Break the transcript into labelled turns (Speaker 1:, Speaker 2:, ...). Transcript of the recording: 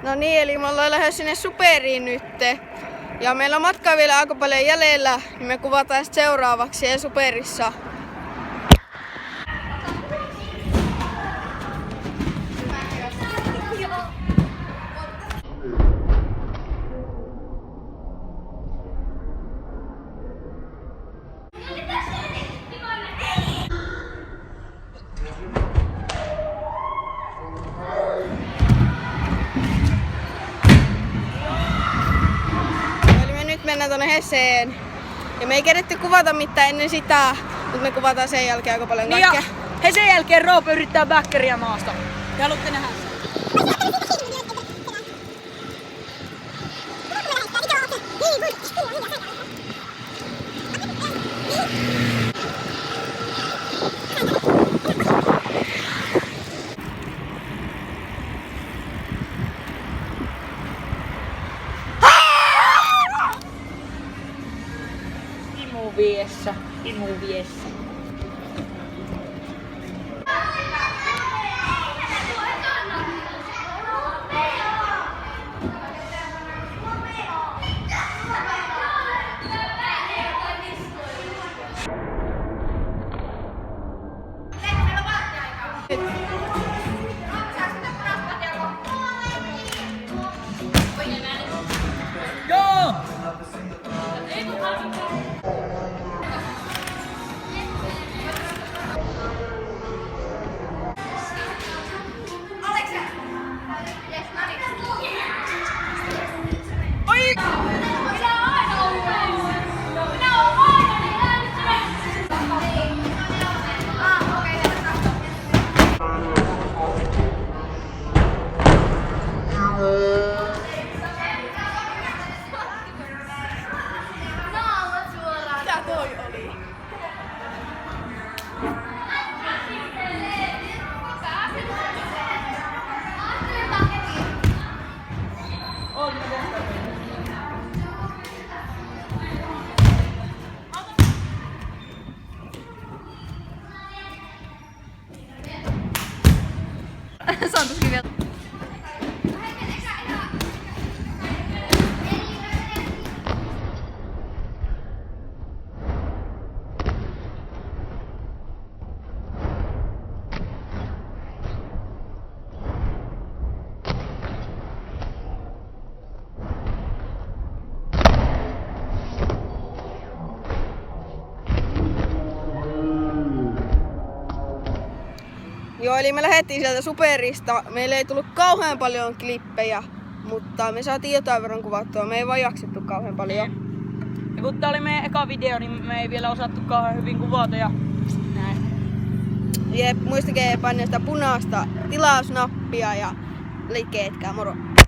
Speaker 1: No niin, eli me ollaan lähes sinne Superiin nytte. Ja meillä on matkaa vielä aika paljon jäljellä, niin me kuvataan sitten seuraavaksi siellä Superissa. Mennään tonne Heseen. Ja me ei keretty kuvata mitään ennen sitä, mutta me kuvataan sen jälkeen aika paljon kaikkea.
Speaker 2: Ja Heseen jälkeen Roope yrittää backeria maasta. Te haluatte nähdä sen? Imuviessä.
Speaker 1: Santos vielä. Joo, eli me lähdettiin sieltä Superista. Meille ei tullut kauhean paljon klippejä, mutta me saatiin jotain verran kuvattua. Me ei vaan jaksettu kauhean paljon.
Speaker 2: Ja kun tää oli meidän eka video, niin me ei vielä osattu kauhean hyvin kuvata ja näin.
Speaker 1: Jep, muistakaa painaa sitä punaista tilausnappia ja likeetkää, moro!